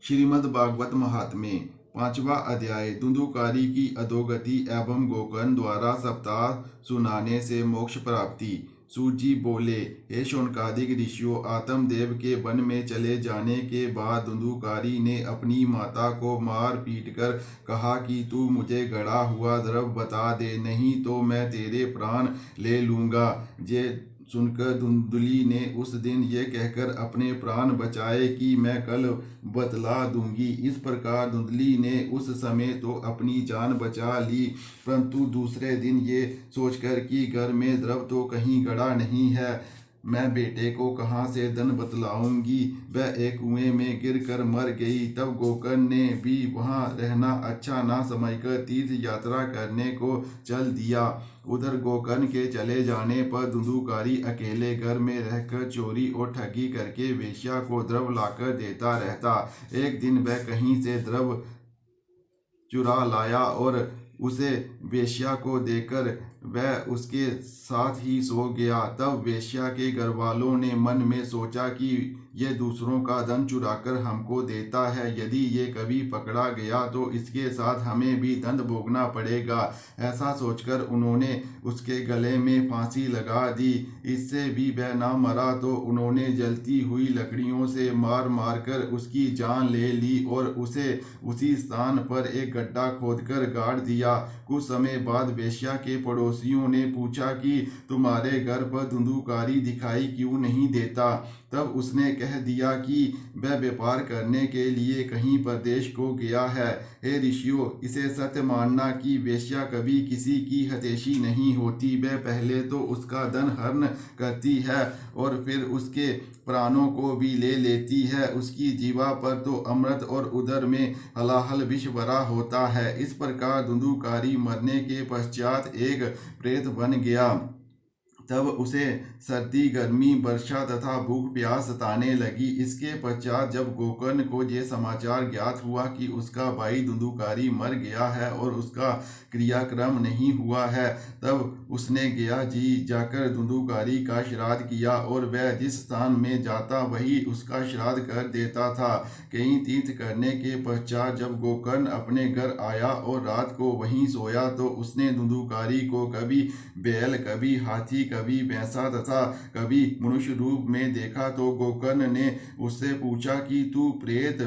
श्रीमद्भागवत महात्म्य पांचवा अध्याय धुंधुकारी की अधोगति एवं गोकर्ण द्वारा सप्ताह सुनाने से मोक्ष प्राप्ति। सूत जी बोले, हे शौनकादिक ऋषियों, आत्मदेव के वन में चले जाने के बाद धुंधुकारी ने अपनी माता को मार पीट कर कहा कि तू मुझे गड़ा हुआ द्रव बता दे, नहीं तो मैं तेरे प्राण ले लूँगा। जे सुनकर धुंधुली ने उस दिन ये कहकर अपने प्राण बचाए कि मैं कल बतला दूंगी। इस प्रकार धुंधली ने उस समय तो अपनी जान बचा ली, परंतु दूसरे दिन ये सोचकर कि घर में द्रव तो कहीं गड़ा नहीं है, मैं बेटे को कहाँ से धन बतलाऊंगी, वह एक कुएं में गिर कर मर गई। तब गोकर्ण ने भी वहाँ रहना अच्छा ना समझकर तीर्थ यात्रा करने को चल दिया। उधर गोकर्ण के चले जाने पर धुंधुकारी अकेले घर में रहकर चोरी और ठगी करके वेश्या को द्रव लाकर देता रहता। एक दिन वह कहीं से द्रव चुरा लाया और उसे वेश्या को देकर वह उसके साथ ही सो गया। तब वेश्या के घर वालों ने मन में सोचा कि ये दूसरों का धन चुराकर हमको देता है, यदि ये कभी पकड़ा गया तो इसके साथ हमें भी दंड भोगना पड़ेगा। ऐसा सोचकर उन्होंने उसके गले में फांसी लगा दी। इससे भी वह ना मरा तो उन्होंने जलती हुई लकड़ियों से मार मार कर उसकी जान ले ली और उसे उसी स्थान पर एक गड्ढा खोदकर गाड़ दिया। कुछ समय बाद वेश्या के पड़ोसियों ने पूछा कि तुम्हारे घर पर धुंधुकारी दिखाई क्यों नहीं देता। तब उसने कह दिया कि वह व्यापार करने के लिए कहीं प्रदेश को गया है। हे ऋषियों, इसे सत्य मानना कि वेश्या कभी किसी की हतेशी नहीं होती। वह पहले तो उसका धन हरण करती है और फिर उसके प्राणों को भी ले लेती है। उसकी जीवा पर तो अमृत और उदर में हलाहल विष भरा होता है। इस प्रकार धुंधुकारी मरने के पश्चात एक प्रेत बन गया। तब उसे सर्दी, गर्मी, वर्षा तथा भूख प्यास सताने लगी। इसके पश्चात जब गोकर्ण को ये समाचार ज्ञात हुआ कि उसका भाई धुंधुकारी मर गया है और उसका क्रियाक्रम नहीं हुआ है, तब उसने गया जी जाकर धुंधुकारी का श्राद्ध किया और वह जिस स्थान में जाता वही उसका श्राद्ध कर देता था। कई तीर्थ करने के पश्चात जब गोकर्ण अपने घर आया और रात को वहीं सोया तो उसने धुंधुकारी को कभी बैल, कभी हाथी, कभी भैंसा तथा कभी मनुष्य रूप में देखा। तो गोकर्ण ने उससे पूछा कि तू प्रेत,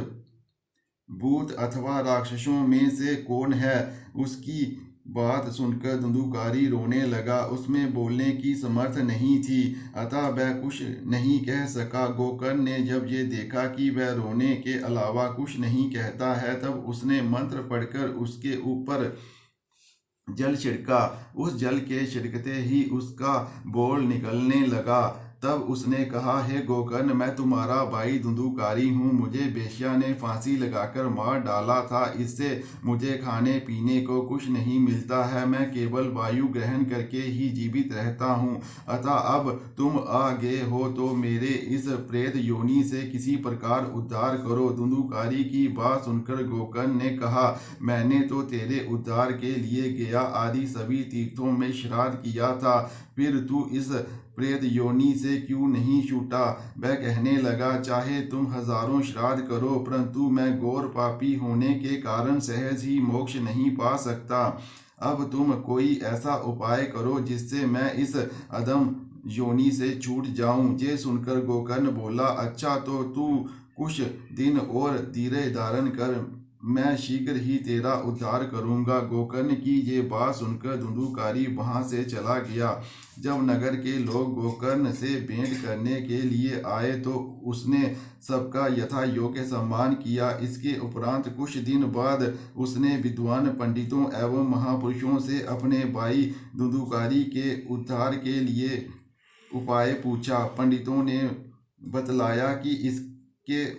भूत अथवा राक्षसों में से कौन है। उसकी बात सुनकर धुंधुकारी रोने लगा। उसमें बोलने की समर्थ नहीं थी, अतः वह कुछ नहीं कह सका। गोकर्ण ने जब ये देखा कि वह रोने के अलावा कुछ नहीं कहता है, तब उसने मंत्र पढ़कर उसके ऊपर जल छिड़का। उस जल के छिड़कते ही उसका बोल निकलने लगा। तब उसने कहा, हे गोकर्ण, मैं तुम्हारा भाई धुंधुकारी हूँ। मुझे वेश्या ने फांसी लगाकर मार डाला था। इससे मुझे खाने पीने को कुछ नहीं मिलता है। मैं केवल वायु ग्रहण करके ही जीवित रहता हूँ। अतः अब तुम आ गए हो तो मेरे इस प्रेत योनि से किसी प्रकार उद्धार करो। धुंधुकारी की बात सुनकर गोकर्ण ने कहा, मैंने तो तेरे उद्धार के लिए गया आदि सभी तीर्थों में श्राद्ध किया था, फिर तू इस प्रेत योनि से क्यों नहीं छूटा। वह कहने लगा, चाहे तुम हजारों श्राद्ध करो, परंतु मैं घोर पापी होने के कारण सहज ही मोक्ष नहीं पा सकता। अब तुम कोई ऐसा उपाय करो जिससे मैं इस अधम योनि से छूट जाऊं। ये सुनकर गोकर्ण बोला, अच्छा तो तू कुछ दिन और धीरज धारण कर, मैं शीघ्र ही तेरा उद्धार करूंगा। गोकर्ण की ये बात सुनकर धुंधुकारी वहां से चला गया। जब नगर के लोग गोकर्ण से भेंट करने के लिए आए तो उसने सबका यथा योग्य सम्मान किया। इसके उपरांत कुछ दिन बाद उसने विद्वान पंडितों एवं महापुरुषों से अपने भाई धुंधुकारी के उद्धार के लिए उपाय पूछा। पंडितों ने बतलाया कि इसके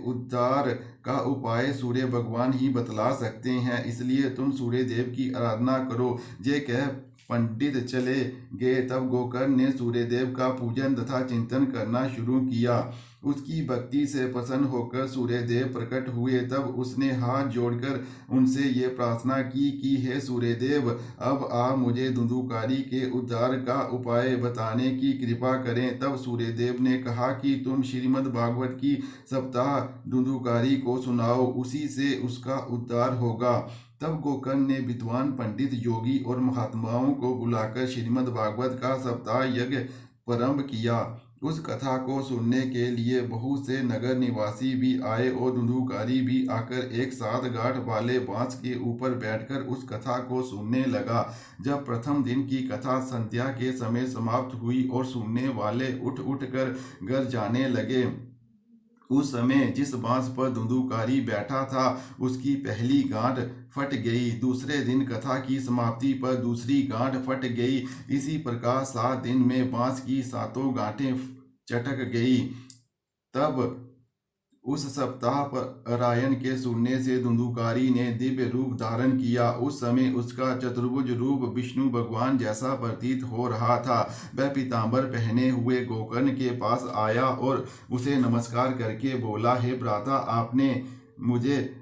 उद्धार का उपाय सूर्य भगवान ही बतला सकते हैं, इसलिए तुम सूर्य देव की आराधना करो। ये कह पंडित चले गए। तब गोकर्ण ने सूर्यदेव का पूजन तथा चिंतन करना शुरू किया। उसकी भक्ति से प्रसन्न होकर सूर्यदेव प्रकट हुए। तब उसने हाथ जोड़कर उनसे ये प्रार्थना की कि हे सूर्यदेव, अब आप मुझे धुंधुकारी के उद्धार का उपाय बताने की कृपा करें। तब सूर्यदेव ने कहा कि तुम श्रीमद् भागवत की सप्ताह धुंधुकारी को सुनाओ, उसी से उसका उद्धार होगा। तब गोकर्ण ने विद्वान पंडित, योगी और महात्माओं को बुलाकर श्रीमद् भागवत का सप्ताह यज्ञ प्रारंभ किया। उस कथा को सुनने के लिए बहुत से नगर निवासी भी आए और धुंधुकारी भी आकर एक साथ गांठ वाले बांस के ऊपर बैठकर उस कथा को सुनने लगा। जब प्रथम दिन की कथा संध्या के समय समाप्त हुई और सुनने वाले उठ उठ कर घर जाने लगे, उस समय जिस बांस पर धुंधुकारी बैठा था उसकी पहली गांठ फट गई। दूसरे दिन कथा की समाप्ति पर दूसरी गांठ फट गई। इसी प्रकार 7 दिन में बांस की 7 गांठें चटक गई। तब उस सप्ताह पर पारायण के सुनने से धुंधुकारी ने दिव्य रूप धारण किया। उस समय उसका चतुर्भुज रूप विष्णु भगवान जैसा प्रतीत हो रहा था। वह पीतांबर पहने हुए गोकर्ण के पास आया और उसे नमस्कार करके बोला, हे भ्राता, आपने मुझे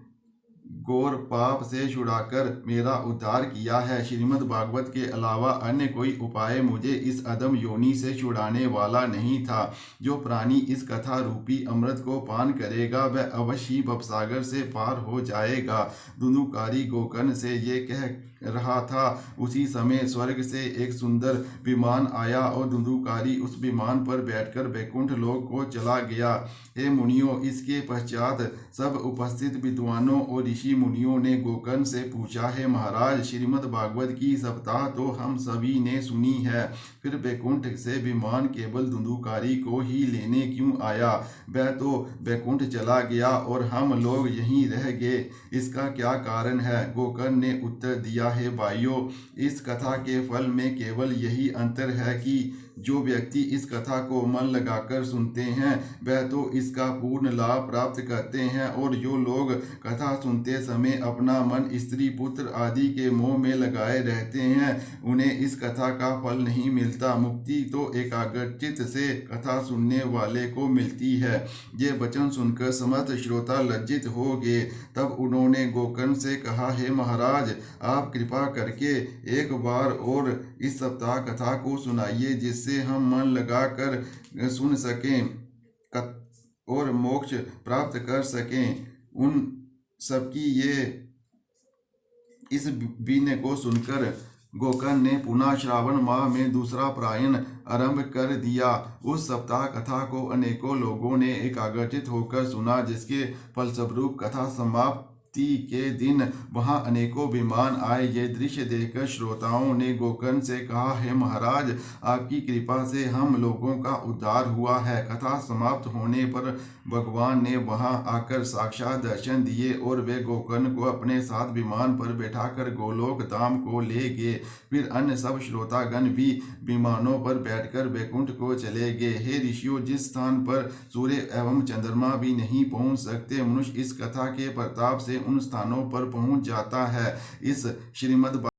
घोर पाप से छुड़ाकर मेरा उद्धार किया है। श्रीमद् भागवत के अलावा अन्य कोई उपाय मुझे इस अधम योनि से छुड़ाने वाला नहीं था। जो प्राणी इस कथा रूपी अमृत को पान करेगा वह अवश्य ही भवसागर से पार हो जाएगा। धुंधुकारी गोकर्ण से ये कह रहा था, उसी समय स्वर्ग से एक सुंदर विमान आया और धुंधुकारी उस विमान पर बैठकर वैकुंठ लोक को चला गया। हे मुनियों, इसके पश्चात सब उपस्थित विद्वानों और ऋषि मुनियों ने गोकर्ण से पूछा, हे महाराज, श्रीमद् भागवत की सप्ताह तो हम सभी ने सुनी है, फिर वैकुंठ से विमान केवल धुंधुकारी को ही लेने क्यों आया? वह तो वैकुंठ चला गया और हम लोग यहीं रह गए, इसका क्या कारण है? गोकर्ण ने उत्तर दिया, हे भाइयों, इस कथा के फल में केवल यही अंतर है कि जो व्यक्ति इस कथा को मन लगाकर सुनते हैं वह तो इसका पूर्ण लाभ प्राप्त करते हैं, और जो लोग कथा सुनते समय अपना मन स्त्री पुत्र आदि के मोह में लगाए रहते हैं उन्हें इस कथा का फल नहीं मिलता। मुक्ति तो एकाग्रचित्त से कथा सुनने वाले को मिलती है। ये वचन सुनकर समस्त श्रोता लज्जित हो गए। तब उन्होंने गोकर्ण से कहा, हे महाराज, आप कृपा करके एक बार और इस सप्ताह कथा को सुनाइए, जिससे हम मन लगाकर सुन सकें और मोक्ष प्राप्त कर सकें। उन सबकी ये इस विनय को सुनकर गोकर्ण ने पुनः श्रावण माह में दूसरा पारायण आरंभ कर दिया। उस सप्ताह कथा को अनेकों लोगों ने एकाग्रचित होकर सुना, जिसके फलस्वरूप कथा समाप्ति के दिन वहां अनेकों विमान आए। ये दृश्य देखकर श्रोताओं ने गोकर्ण से कहा, हे महाराज, आपकी कृपा से हम लोगों का उद्धार हुआ है। कथा समाप्त होने पर भगवान ने वहां आकर साक्षात दर्शन दिए और वे गोकर्ण को अपने साथ विमान पर बैठाकर गोलोक धाम को ले गए। फिर अन्य सब श्रोतागण भी विमानों पर बैठकर वैकुंठ को चले गए। हे ऋषियों, जिस स्थान पर सूर्य एवं चंद्रमा भी नहीं पहुंच सकते, मनुष्य इस कथा के प्रताप से उन स्थानों पर पहुंच जाता है। इस श्रीमद्